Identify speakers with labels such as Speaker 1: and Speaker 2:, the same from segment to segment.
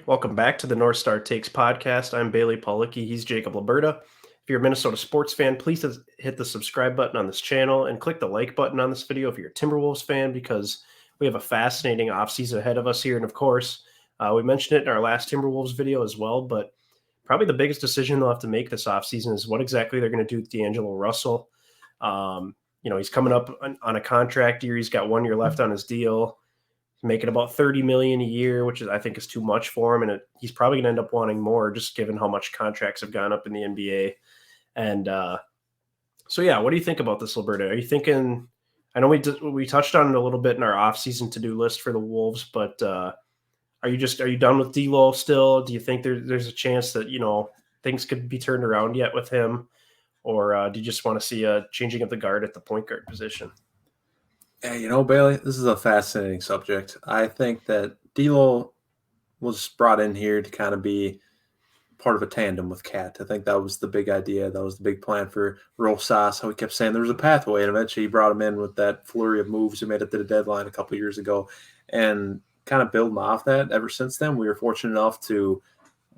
Speaker 1: Welcome back to the North Star Takes podcast. I'm Bailey Policki. He's Jacob Liberta. If you're a Minnesota sports fan, please hit the subscribe button on this channel and click the like button on this video if you're a Timberwolves fan, because we have a fascinating offseason ahead of us here. And of course, we mentioned it in our last Timberwolves video as well, but probably the biggest decision they'll have to make this offseason is what exactly they're going to do with D'Angelo Russell. He's coming up on a contract year. He's got 1 year left on his deal. Making about $30 million a year, which I think is too much for him, and he's probably going to end up wanting more, just given how much contracts have gone up in the NBA. And what do you think about this, Liberta? Are you thinking? I know we touched on it a little bit in our offseason to-do list for the Wolves, but are you done with D'Lo still? Do you think there's a chance that things could be turned around yet with him, or do you just want to see a changing of the guard at the point guard position?
Speaker 2: Yeah, Bailey, this is a fascinating subject. I think that D'Lo was brought in here to kind of be part of a tandem with Cat. I think that was the big idea. That was the big plan for Rosas, how he kept saying there was a pathway, and eventually he brought him in with that flurry of moves he made it to the deadline a couple years ago, and kind of building off that. Ever since then, we were fortunate enough to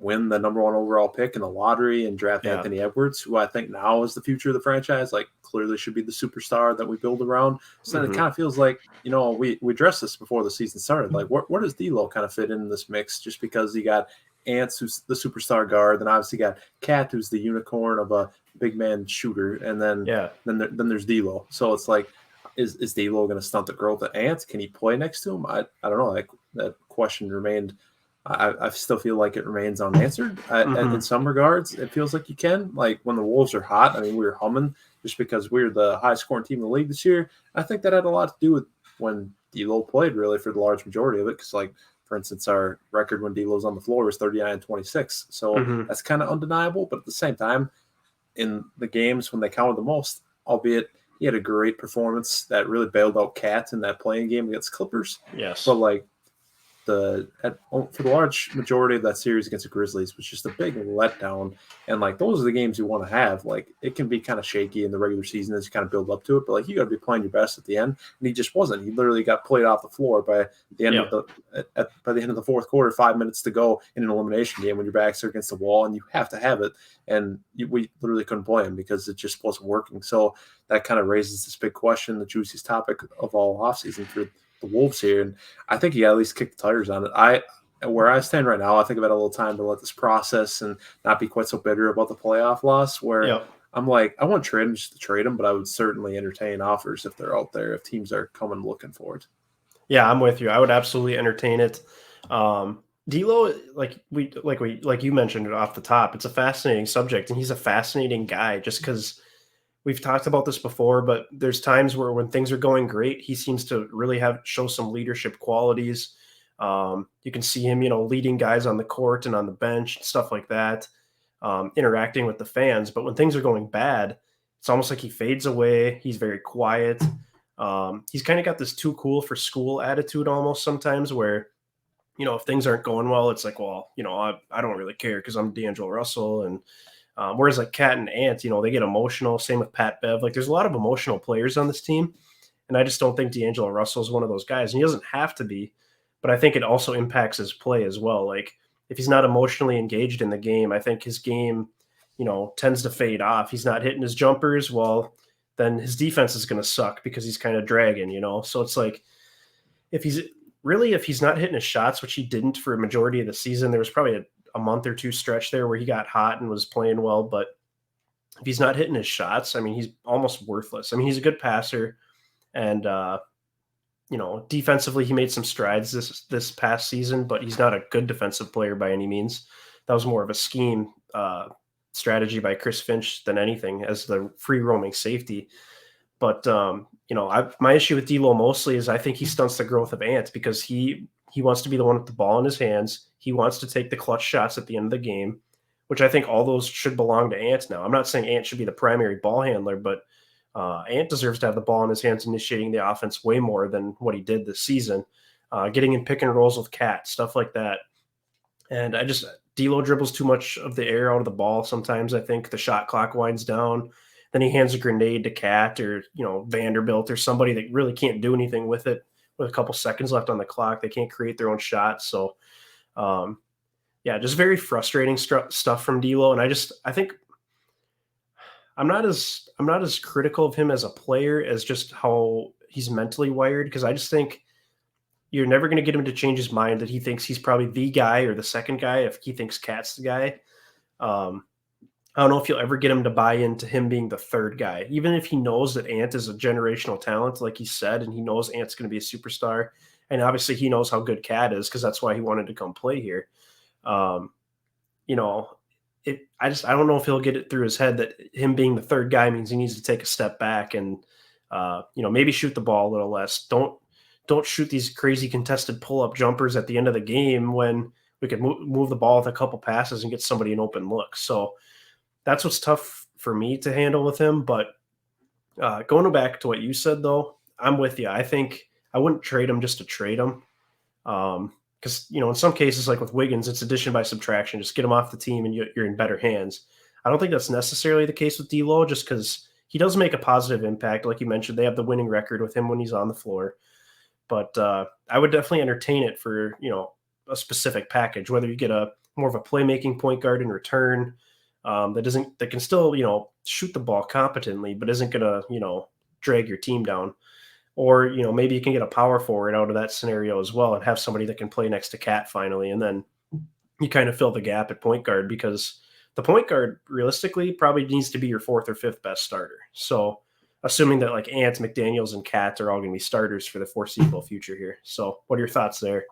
Speaker 2: win the number 1 overall pick in the lottery and draft Anthony Edwards, who I think now is the future of the franchise, clearly should be the superstar that we build around. So then it kind of feels like, we addressed this before the season started. Like, where does D'Lo kind of fit in this mix? Just because you got Ants, who's the superstar guard, then obviously got Cat, who's the unicorn of a big man shooter, and then there's D'Lo. So it's like, is D'Lo going to stunt the growth of Ants? Can he play next to him? I don't know. That question remained. I still feel like it remains unanswered. In some regards, it feels like you can. Like when the Wolves are hot, I mean, we were humming just because we were the highest scoring team in the league this year. I think that had a lot to do with when D'Lo played, really, for the large majority of it. Because, for instance, our record when D'Lo's on the floor was 39-26. So that's kind of undeniable. But at the same time, in the games when they counted the most, albeit he had a great performance that really bailed out Cat in that playing game against Clippers.
Speaker 1: Yes.
Speaker 2: But, for the large majority of that series against the Grizzlies was just a big letdown, and those are the games you want to have. It can be kind of shaky in the regular season as you kind of build up to it, but you got to be playing your best at the end, and he just wasn't. He literally got played off the floor by the end of by the end of the fourth quarter, 5 minutes to go in an elimination game when your backs are against the wall and you have to have it, and we literally couldn't play him because it just wasn't working. So that kind of raises this big question, the juiciest topic of all offseason for the Wolves here, and I think you got at least kick the tires on it. Where I stand right now, I think I've had a little time to let this process and not be quite so bitter about the playoff loss. Where I'm like, I want to trade him just to trade him, but I would certainly entertain offers if they're out there, if teams are coming looking for it.
Speaker 1: Yeah, I'm with you. I would absolutely entertain it. D'Lo, like you mentioned it off the top, it's a fascinating subject, and he's a fascinating guy just because we've talked about this before, but there's times where when things are going great, he seems to really show some leadership qualities. You can see him, leading guys on the court and on the bench, stuff like that, interacting with the fans. But when things are going bad, it's almost like he fades away. He's very quiet. He's kind of got this too cool for school attitude almost sometimes where, if things aren't going well, it's like, well, I don't really care because I'm D'Angelo Russell. And whereas Cat and Ant, they get emotional. Same with Pat Bev. There's a lot of emotional players on this team. And I just don't think D'Angelo Russell is one of those guys. And he doesn't have to be. But I think it also impacts his play as well. If he's not emotionally engaged in the game, I think his game, tends to fade off. He's not hitting his jumpers. Well, then his defense is going to suck because he's kind of dragging, So it's if he's not hitting his shots, which he didn't for a majority of the season, there was probably a month or two stretch there where he got hot and was playing well. But if he's not hitting his shots, I mean, he's almost worthless. I mean, he's a good passer, and defensively, he made some strides this past season, but he's not a good defensive player by any means. That was more of a scheme strategy by Chris Finch than anything as the free roaming safety. But, my issue with D'Lo mostly is I think he stunts the growth of Ant because he wants to be the one with the ball in his hands. He wants to take the clutch shots at the end of the game, which I think all those should belong to Ant now. I'm not saying Ant should be the primary ball handler, but Ant deserves to have the ball in his hands, initiating the offense way more than what he did this season, getting in pick and rolls with Cat, stuff like that. And D'Lo dribbles too much of the air out of the ball. Sometimes I think the shot clock winds down. Then he hands a grenade to Cat or, Vanderbilt or somebody that really can't do anything with it with a couple seconds left on the clock. They can't create their own shots. So Yeah, just very frustrating stuff from D'Lo, and I think I'm not as critical of him as a player as just how he's mentally wired, because I just think you're never going to get him to change his mind that he thinks he's probably the guy or the second guy if he thinks Cat's the guy. Um, I don't know if you'll ever get him to buy into him being the third guy, even if he knows that Ant is a generational talent, like he said, and he knows Ant's going to be a superstar. And obviously, he knows how good Cat is because that's why he wanted to come play here. Um, you know, I don't know if he'll get it through his head that him being the third guy means he needs to take a step back and maybe shoot the ball a little less. Don't shoot these crazy contested pull up jumpers at the end of the game when we could move the ball with a couple passes and get somebody an open look. So that's what's tough for me to handle with him. But going back to what you said, though, I'm with you. I think I wouldn't trade him just to trade him. Because in some cases, like with Wiggins, it's addition by subtraction. Just get him off the team, and you're in better hands. I don't think that's necessarily the case with D'Lo, just because he does make a positive impact. Like you mentioned, they have the winning record with him when he's on the floor. But I would definitely entertain it for a specific package, whether you get a more of a playmaking point guard in return that can still shoot the ball competently, but isn't gonna drag your team down. Or, maybe you can get a power forward out of that scenario as well and have somebody that can play next to Cat finally. And then you kind of fill the gap at point guard, because the point guard realistically probably needs to be your fourth or fifth best starter. So assuming that like Ant, McDaniels, and Cat are all going to be starters for the foreseeable future here. So what are your thoughts there?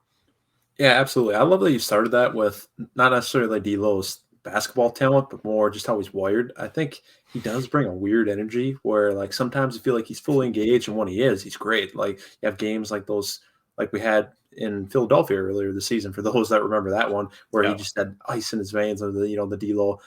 Speaker 2: Yeah, absolutely. I love that you started that with not necessarily like D'Lo's basketball talent, but more just how he's wired. I think he does bring a weird energy where like sometimes you feel like he's fully engaged, and when he is, he's great. Like you have games like those, like we had in Philadelphia earlier this season. For those that remember that one, where he
Speaker 1: Yeah.
Speaker 2: just had ice in his veins, or the D'Lo,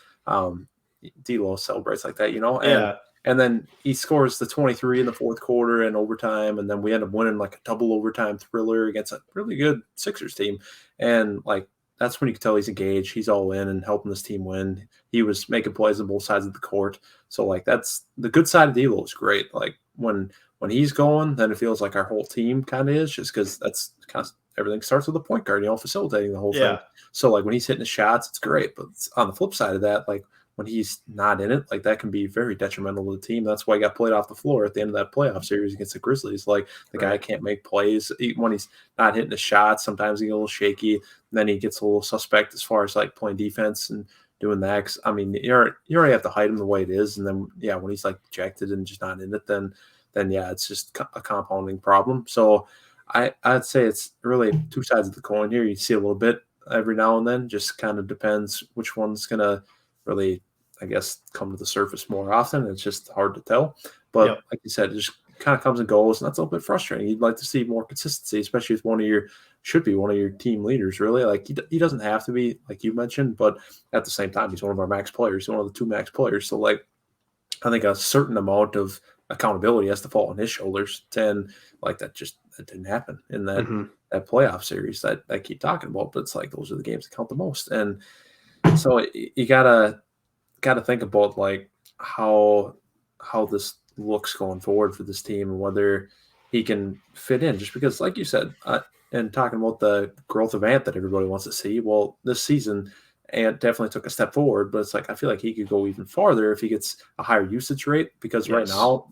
Speaker 2: D'Lo celebrates like that, and
Speaker 1: Yeah.
Speaker 2: and then he scores the 23 in the fourth quarter and overtime, and then we end up winning like a double overtime thriller against a really good Sixers team, and like that's when you can tell he's engaged. He's all in and helping this team win. He was making plays on both sides of the court. So like that's the good side of D'Lo is great. Like when he's going, then it feels like our whole team kind of is, just because that's kind of everything starts with a point guard, facilitating the whole thing.
Speaker 1: Yeah.
Speaker 2: So like when he's hitting the shots, it's great. But on the flip side of that, like when he's not in it, like that can be very detrimental to the team. That's why he got played off the floor at the end of that playoff series against the Grizzlies. Like the guy can't make plays when he's not hitting the shots. Sometimes he gets a little shaky, and then he gets a little suspect as far as like playing defense and doing that. 'Cause, I mean, you already have to hide him the way it is, and then when he's like ejected and just not in it, then it's just a compounding problem. So I'd say it's really two sides of the coin here. You see a little bit every now and then, just kind of depends which one's gonna really, I guess, come to the surface more often. It's just hard to tell. But
Speaker 1: Yep.
Speaker 2: like you said, it just kind of comes and goes, and that's a little bit frustrating. You'd like to see more consistency, especially with should be one of your team leaders, really. Like he doesn't have to be, like you mentioned, but at the same time, he's one of our max players, one of the two max players. So like I think a certain amount of accountability has to fall on his shoulders. And like that didn't happen in that
Speaker 1: Mm-hmm.
Speaker 2: that playoff series that I keep talking about. But it's like those are the games that count the most. And so you gotta think about like how this looks going forward for this team and whether he can fit in. Just because, like you said, and talking about the growth of Ant that everybody wants to see. Well, this season, Ant definitely took a step forward, but it's like I feel like he could go even farther if he gets a higher usage rate. Because right
Speaker 1: Yes.
Speaker 2: now,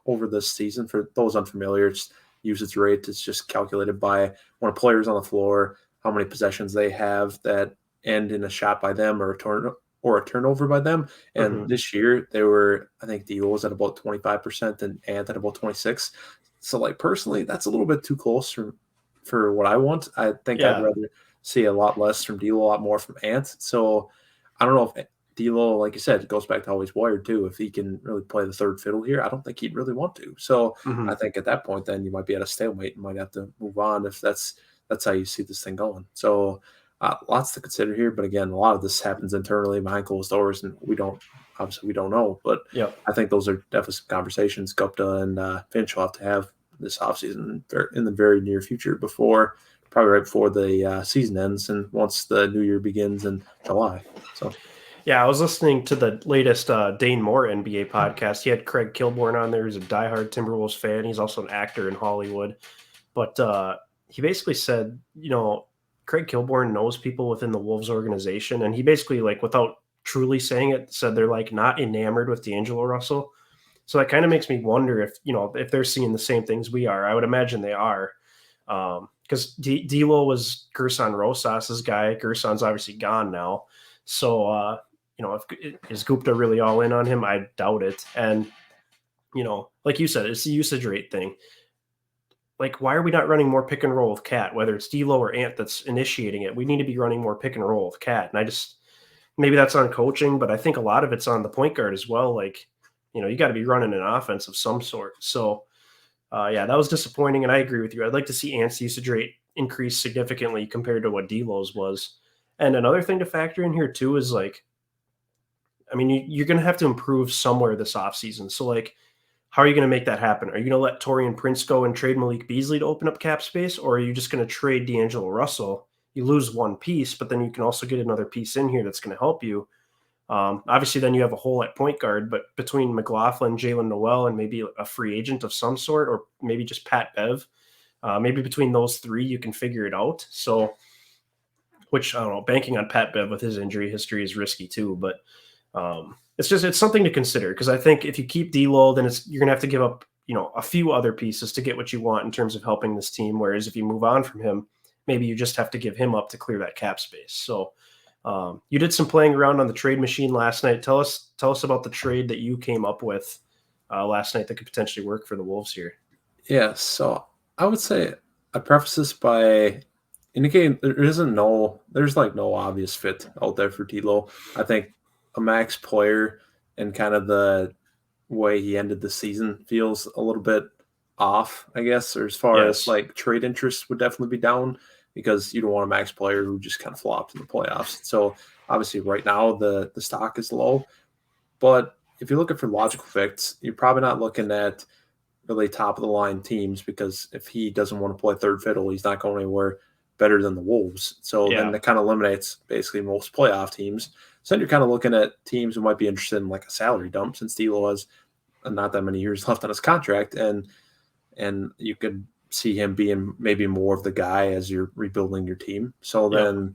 Speaker 2: over this season, for those unfamiliar, it's usage rate is just calculated by when a player's on the floor, how many possessions they have that end in a shot by them or a turnover by them. And
Speaker 1: Mm-hmm.
Speaker 2: this year they were, I think D'Lo was at about 25% and Ant at about 26. So like personally, that's a little bit too close for what I want. I think I'd
Speaker 1: Yeah.
Speaker 2: rather see a lot less from D'Lo, a lot more from Ant. So I don't know if D'Lo, like you said, it goes back to how he's wired too. If he can really play the third fiddle here, I don't think he'd really want to. So
Speaker 1: Mm-hmm.
Speaker 2: I think at that point, then you might be at a stalemate and might have to move on if that's how you see this thing going. So lots to consider here, but again, a lot of this happens internally behind closed doors, and we don't know. But
Speaker 1: Yep.
Speaker 2: I think those are definitely some conversations Gupta and Finch will have to have this offseason in the very near future, probably right before the season ends and once the new year begins in July. So
Speaker 1: Yeah, I was listening to the latest Dane Moore NBA podcast. He had Craig Kilborn on there. He's a diehard Timberwolves fan. He's also an actor in Hollywood. But he basically said, Craig Kilborn knows people within the Wolves organization, and he basically, like, without truly saying it, said they're like not enamored with D'Angelo Russell. So that kind of makes me wonder if, if they're seeing the same things we are. I would imagine they are. Because D'Lo was Gerson Rosas's guy. Gerson's obviously gone now. So, is Gupta really all in on him? I doubt it. And, like you said, it's the usage rate thing. Like, why are we not running more pick and roll with Cat? Whether it's D'Lo or Ant that's initiating it, we need to be running more pick and roll with Cat. And maybe that's on coaching, but I think a lot of it's on the point guard as well. Like, you got to be running an offense of some sort. So, yeah, that was disappointing, and I agree with you. I'd like to see Ant's usage rate increase significantly compared to what D'Lo's was. And another thing to factor in here too is, like, I mean, you're going to have to improve somewhere this offseason. So, like, how are you going to make that happen? Are you going to let Taurean Prince go and trade Malik Beasley to open up cap space, or are you just going to trade D'Angelo Russell? You lose one piece, but then you can also get another piece in here that's going to help you. Obviously, then you have a hole at point guard, but between McLaughlin, Jalen Noel, and maybe a free agent of some sort, or maybe just Pat Bev, maybe between those three, you can figure it out. So, which, I don't know, banking on Pat Bev with his injury history is risky too, but it's something to consider, because I think if you keep D'Lo, then you're going to have to give up, a few other pieces to get what you want in terms of helping this team. Whereas if you move on from him, maybe you just have to give him up to clear that cap space. So, you did some playing around on the trade machine last night. Tell us about the trade that you came up with last night that could potentially work for the Wolves here.
Speaker 2: Yeah, so I would say I preface this by indicating there's no obvious fit out there for D'Lo. I think a max player and kind of the way he ended the season feels a little bit off, I guess, or as far as like trade interest would definitely be down, because you don't want a max player who just kind of flopped in the playoffs. So obviously right now the stock is low, but if you're looking for logical fits, you're probably not looking at really top of the line teams, because if he doesn't want to play third fiddle, he's not going anywhere better than the Wolves. So then that kind of eliminates basically most playoff teams. So then you're kind of looking at teams who might be interested in like a salary dump, since D'Lo has not that many years left on his contract, and you could see him being maybe more of the guy as you're rebuilding your team. So then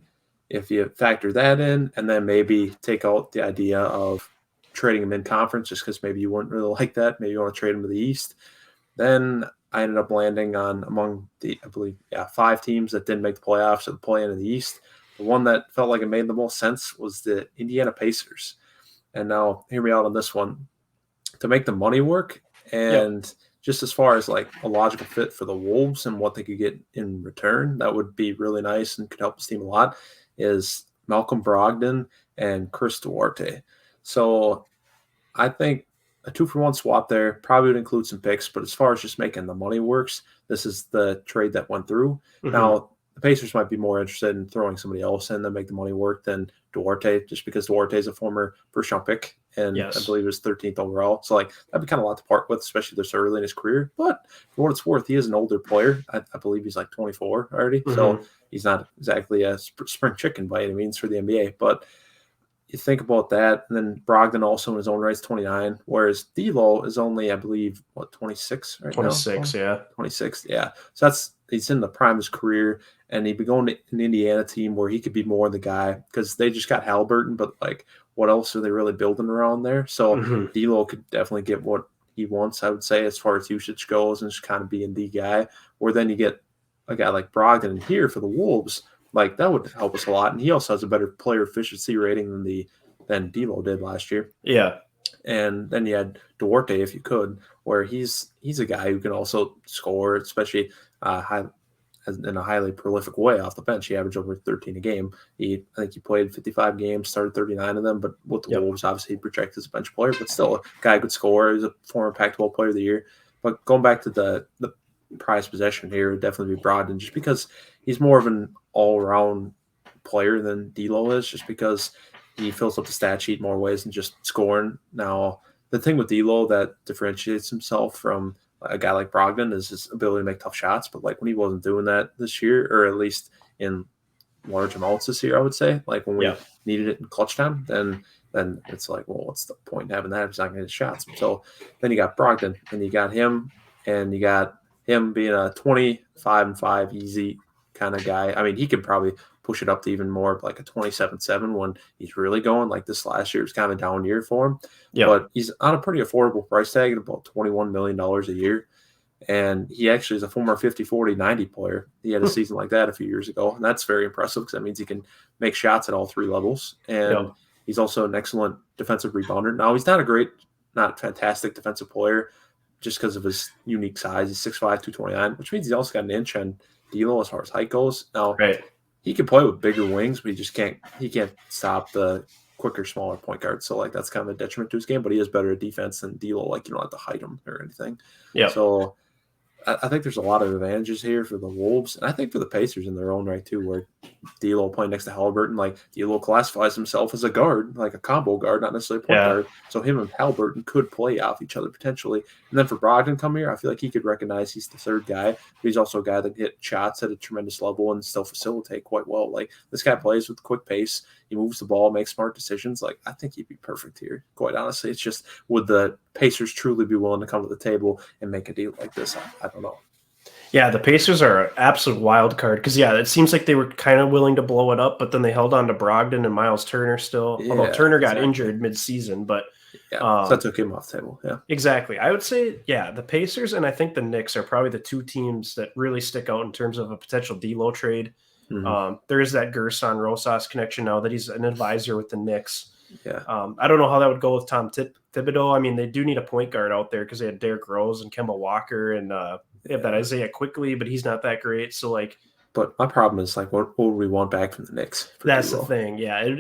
Speaker 2: if you factor that in, and then maybe take out the idea of trading him in conference just because maybe you wouldn't really like that, maybe you want to trade him to the East, then I ended up landing on among the, I believe, 5 teams that didn't make the playoffs or the play-in of the East. The one that felt like it made the most sense was the Indiana Pacers. And now hear me out on this one. To make the money work, and just as far as like a logical fit for the Wolves and what they could get in return, that would be really nice and could help this team a lot, is Malcolm Brogdon and Chris Duarte. So I think a 2-for-1 swap there probably would include some picks, but as far as just making the money works, this is the trade that went through. Mm-hmm. Now, the Pacers might be more interested in throwing somebody else in to make the money work than Duarte, just because Duarte is a former first-round pick, and I believe it was 13th overall. So, like, that'd be kind of a lot to part with, especially this early in his career. But for what it's worth, he is an older player. I believe he's like 24 already. Mm-hmm. So he's not exactly a spring chicken by any means for the NBA. But you think about that, and then Brogdon also in his own right is 29, whereas D'Lo is only, I believe, 26 right
Speaker 1: 26,
Speaker 2: now? 26, yeah. So he's in the prime of his career, and he'd be going to an Indiana team where he could be more the guy, because they just got Halliburton, but like, what else are they really building around there? So D'Lo could definitely get what he wants, I would say, as far as usage goes, and just kind of being the guy. Or then you get a guy like Brogdon in here for the Wolves. Like, that would help us a lot. And he also has a better player efficiency rating than D'Lo did last year.
Speaker 1: Yeah.
Speaker 2: And then you had Duarte, if you could, where he's a guy who can also score, especially in a highly prolific way off the bench. He averaged over 13 a game. I think he played 55 games, started 39 of them. But with the Wolves, obviously, he projected as a bench player. But still, a guy who could score. He's a former Pac-12 player of the year. But going back to the prized possession here, would definitely be Brogdon, just because he's more of an all-around player than D'Lo is, just because he fills up the stat sheet more ways than just scoring. Now, the thing with D'Lo that differentiates himself from a guy like Brogdon is his ability to make tough shots. But like, when he wasn't doing that this year, or at least in large amounts this year, I would say, like when we needed it in clutch time, then it's like, well, what's the point in having that if he's not going to hit shots? So then you got Brogdon, and you got him, and you got him being a 25-5 easy kind of guy. I mean, he could probably push it up to even more of like a 27-7 when he's really going. Like this last year was kind of a down year for him,
Speaker 1: Yep.
Speaker 2: but he's on a pretty affordable price tag at about $21 million a year. And he actually is a former 50, 40, 90 player. He had a season like that a few years ago. And that's very impressive because that means he can make shots at all three levels. And
Speaker 1: Yep.
Speaker 2: he's also an excellent defensive rebounder. Now, he's not fantastic defensive player just because of his unique size. He's 6'5", 229, which means he's also got an inch on D'Lo as far as height goes. Now,
Speaker 1: Right.
Speaker 2: he can play with bigger wings, but he can't stop the quicker, smaller point guard. So, like, that's kind of a detriment to his game, but he is better at defense than D'Lo. Like, you don't have to hide him or anything.
Speaker 1: Yep.
Speaker 2: So, I think there's a lot of advantages here for the Wolves, and I think for the Pacers in their own right too, where D'Lo playing next to Halliburton, like D'Lo classifies himself as a guard, like a combo guard, not necessarily a point guard. So him and Halliburton could play off each other potentially. And then for Brogdon come here, I feel like he could recognize he's the third guy, but he's also a guy that can hit shots at a tremendous level and still facilitate quite well. Like this guy plays with quick pace. He moves the ball, makes smart decisions. Like I think he'd be perfect here. Quite honestly, it's just would the Pacers truly be willing to come to the table and make a deal like this? I don't know.
Speaker 1: Yeah, the Pacers are an absolute wild card because, it seems like they were kind of willing to blow it up, but then they held on to Brogdon and Miles Turner still, although Turner got injured mid-season. But
Speaker 2: so that took him off the table. Yeah,
Speaker 1: exactly. I would say, the Pacers and I think the Knicks are probably the two teams that really stick out in terms of a potential D'Lo trade.
Speaker 2: Mm-hmm.
Speaker 1: There is that Gerson Rosas connection now that he's an advisor with the Knicks.
Speaker 2: Yeah.
Speaker 1: I don't know how that would go with Tom Thibodeau. I mean, they do need a point guard out there because they had Derrick Rose and Kemba Walker and they have that Isaiah Quickly, but he's not that great. So,
Speaker 2: but my problem is, what would we want back from the Knicks?
Speaker 1: That's the thing. Yeah.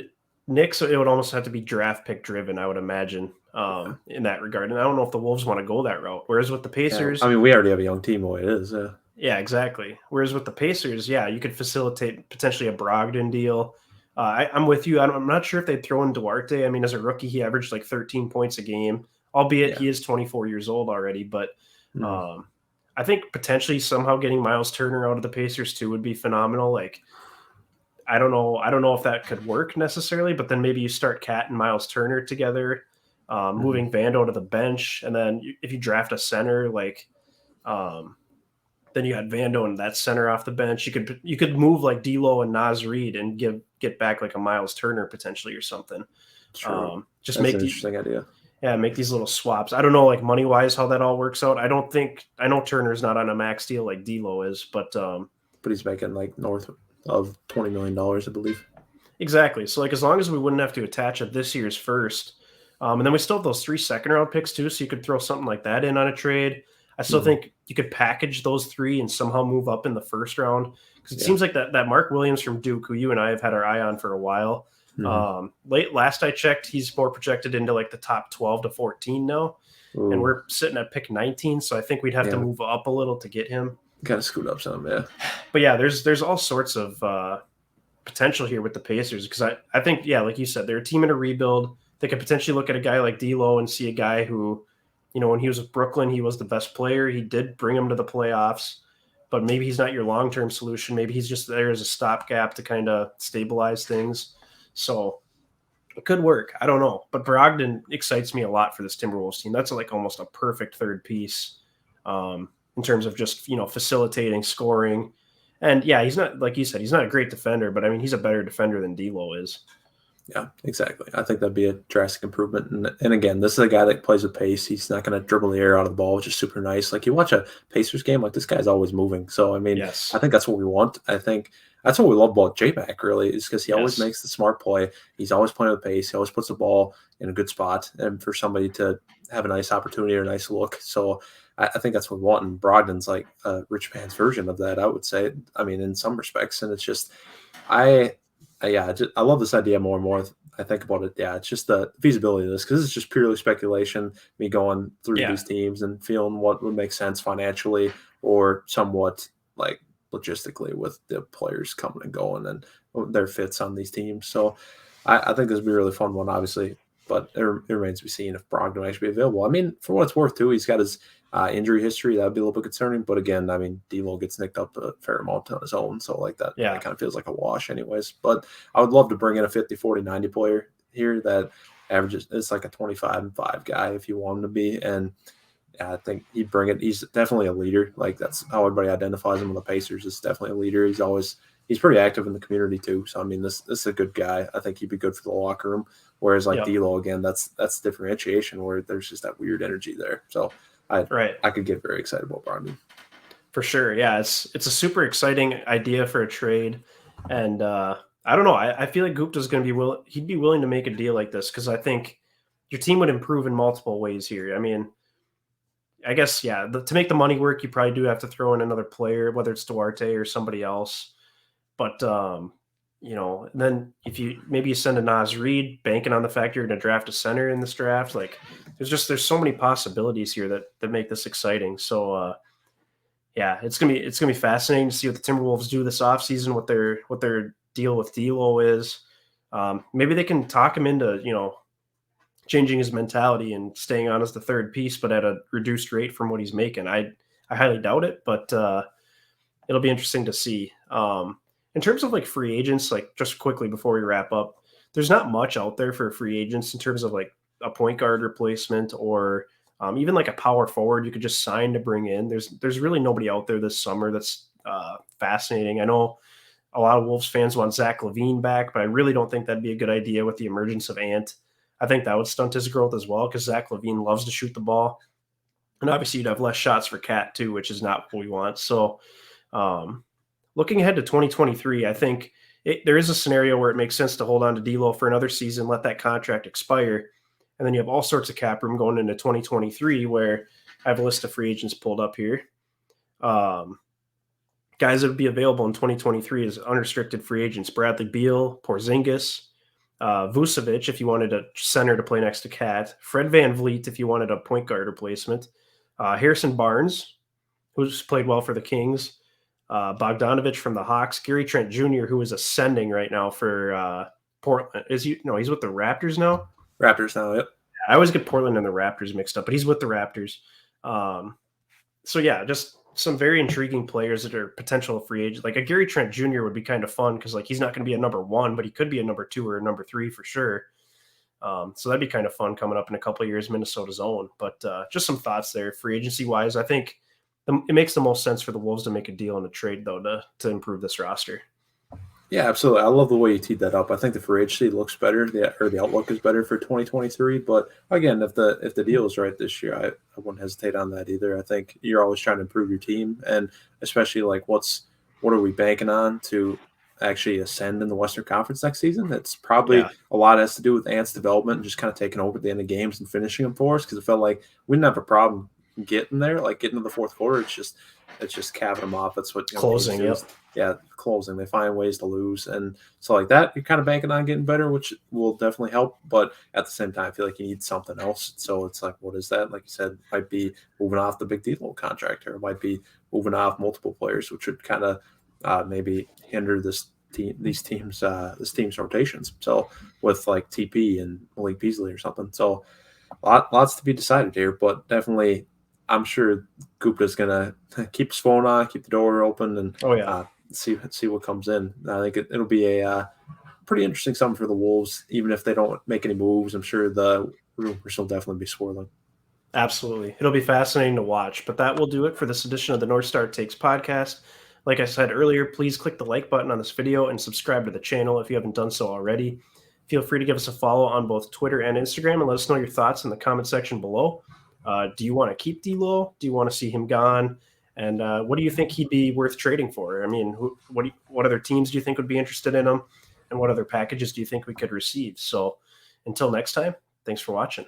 Speaker 1: Knicks, it would almost have to be draft pick driven, I would imagine, in that regard. And I don't know if the Wolves want to go that route. Whereas with the Pacers.
Speaker 2: I mean, we already have a young team the way it is.
Speaker 1: Yeah, exactly. Whereas with the Pacers, you could facilitate potentially a Brogdon deal. I'm with you. I'm not sure if they'd throw in Duarte. I mean, as a rookie, he averaged 13 points a game, albeit he is 24 years old already. But I think potentially somehow getting Miles Turner out of the Pacers too would be phenomenal. I don't know if that could work necessarily, but then maybe you start Cat and Miles Turner together, moving Vando to the bench, and then if you draft a center, then you had Vando and that center off the bench. You could move D'Lo and Naz Reid and get back a Miles Turner potentially or something.
Speaker 2: True.
Speaker 1: Just
Speaker 2: That's
Speaker 1: make
Speaker 2: an interesting idea.
Speaker 1: Yeah, make these little swaps. I don't know, money wise, how that all works out. I know Turner's not on a max deal like D'Lo is, but
Speaker 2: he's making north of $20 million, I believe.
Speaker 1: Exactly. So as long as we wouldn't have to attach it this year's first, and then we still have those 3 second-round picks too, so you could throw something like that in on a trade. I still think you could package those 3 and somehow move up in the first round because it seems like that Mark Williams from Duke, who you and I have had our eye on for a while. Last I checked, he's more projected into the top 12 to 14 now. Ooh. And we're sitting at pick 19. So I think we'd have to move up a little to get him.
Speaker 2: Kind of scoot up some. Yeah.
Speaker 1: But there's all sorts of potential here with the Pacers. Cause I think, like you said, they're a team in a rebuild. They could potentially look at a guy like D'Lo and see a guy who, when he was with Brooklyn, he was the best player. He did bring him to the playoffs, but maybe he's not your long-term solution. Maybe he's just there as a stopgap to kind of stabilize things. So it could work. I don't know. But Brogdon excites me a lot for this Timberwolves team. That's almost a perfect third piece in terms of just, facilitating, scoring. And he's not, like you said, he's not a great defender, but I mean, he's a better defender than D'Lo is.
Speaker 2: Yeah, exactly. I think that'd be a drastic improvement. And again, this is a guy that plays with pace. He's not going to dribble the air out of the ball, which is super nice. You watch a Pacers game, this guy's always moving. So, I mean, I think that's what we want. I think that's what we love about J-Mac, really, is because he always makes the smart play. He's always playing with pace. He always puts the ball in a good spot and for somebody to have a nice opportunity or a nice look. So I think that's what we want. And Brogdon's a rich man's version of that, I would say. I mean, in some respects. And it's just I love this idea more and more. I think about it. Yeah, it's just the feasibility of this because it's just purely speculation. Me going through these teams and feeling what would make sense financially or somewhat logistically with the players coming and going and their fits on these teams. So I think this would be a really fun one, obviously. But it remains to be seen if Brogdon will actually be available. I mean, for what it's worth, too, he's got his injury history. That would be a little bit concerning. But again, I mean, D'Lo gets nicked up a fair amount on his own. So that kind of feels like a wash anyways. But I would love to bring in a 50, 40, 90 player here that averages – it's like a 25-5 guy if you want him to be. And yeah, I think he'd bring it. He's definitely a leader. Like that's how everybody identifies him with the Pacers. Is definitely a leader. He's pretty active in the community too. So I mean, this is a good guy. I think he'd be good for the locker room. Whereas like
Speaker 1: Yep.
Speaker 2: D'Lo again, that's differentiation where there's just that weird energy there. So I
Speaker 1: Right.
Speaker 2: I could get very excited about Brogdon.
Speaker 1: For sure. Yeah. It's a super exciting idea for a trade. And I don't know. I feel like Gupta's going to be he'd be willing to make a deal like this because I think your team would improve in multiple ways here. I mean, I guess, yeah, to make the money work, you probably do have to throw in another player, whether it's Duarte or somebody else. But then if you send a Nas Reed, banking on the fact you're going to draft a center in this draft, like there's so many possibilities here that make this exciting. So yeah, it's gonna be fascinating to see what the Timberwolves do this offseason, what their deal with D'Lo is. Maybe they can talk him into changing his mentality and staying on as the third piece, but at a reduced rate from what he's making. I highly doubt it, but it'll be interesting to see. In terms of like free agents, like just quickly before we wrap up, there's not much out there for free agents in terms of like a point guard replacement or even like a power forward you could just sign to bring in. There's really nobody out there this summer that's fascinating. I know a lot of Wolves fans want Zach LaVine back, but I really don't think that'd be a good idea with the emergence of Ant. I think that would stunt his growth as well because Zach LaVine loves to shoot the ball, and obviously you'd have less shots for Cat too, which is not what we want. So um, looking ahead to 2023, I think there is a scenario where it makes sense to hold on to D'Lo for another season, let that contract expire, and then you have all sorts of cap room going into 2023. Where I have a list of free agents pulled up here. Um, Guys that would be available in 2023 as unrestricted free agents: Bradley Beal, Porzingis, Vucevic if you wanted a center to play next to Cat, Fred Van Vliet if you wanted a point guard replacement, Harrison Barnes, who's played well for the Kings, Bogdanovich from the Hawks, Gary Trent Jr., who is ascending right now for Portland. Is he? No, he's with the Raptors now.
Speaker 2: Raptors now, yep.
Speaker 1: I always get Portland and the Raptors mixed up, but he's with the Raptors. So yeah, just some very intriguing players that are potential free agents. Like a Gary Trent Jr. would be kind of fun because like he's not going to be a number one, but he could be a number two or a number three for sure. So that'd be kind of fun coming up in a couple of years, Minnesota's own. But just some thoughts there, free agency wise. I think it makes the most sense for the Wolves to make a deal and a trade though to improve this roster.
Speaker 2: Yeah, absolutely. I love the way you teed that up. I think the free agency looks better, the outlook is better for 2023. But again, if the deal is right this year, I wouldn't hesitate on that either. I think you're always trying to improve your team, and especially like what are we banking on to actually ascend in the Western Conference next season? It's probably
Speaker 1: Yeah,
Speaker 2: a lot has to do with Ant's development and just kind of taking over at the end of games and finishing them for us because it felt like we didn't have a problem getting there, like getting to the fourth quarter. It's just capping them off. That's what teams
Speaker 1: closing.
Speaker 2: do.
Speaker 1: Yep.
Speaker 2: Yeah, closing. They find ways to lose. And so like that, you're kind of banking on getting better, which will definitely help. But at the same time, I feel like you need something else. So it's like, what is that? Like you said, might be moving off the big deal contract, or it might be moving off multiple players, which would kind of maybe hinder this team's rotations. So with like TP and Malik Beasley or something. So lots to be decided here, but definitely I'm sure Gupta's gonna keep his phone on, keep the door open, and
Speaker 1: Oh yeah.
Speaker 2: see what comes in. I think it'll be a pretty interesting summer for the Wolves, even if they don't make any moves. I'm sure the rumors will definitely be swirling.
Speaker 1: Absolutely. It'll be fascinating to watch. But that will do it for this edition of the North Star Takes podcast. Like I said earlier, please click the like button on this video and subscribe to the channel if you haven't done so already. Feel free to give us a follow on both Twitter and Instagram and let us know your thoughts in the comment section below. Do you want to keep D'Lo? Do you want to see him gone? And what do you think he'd be worth trading for? I mean, what other teams do you think would be interested in him? And what other packages do you think we could receive? So until next time, thanks for watching.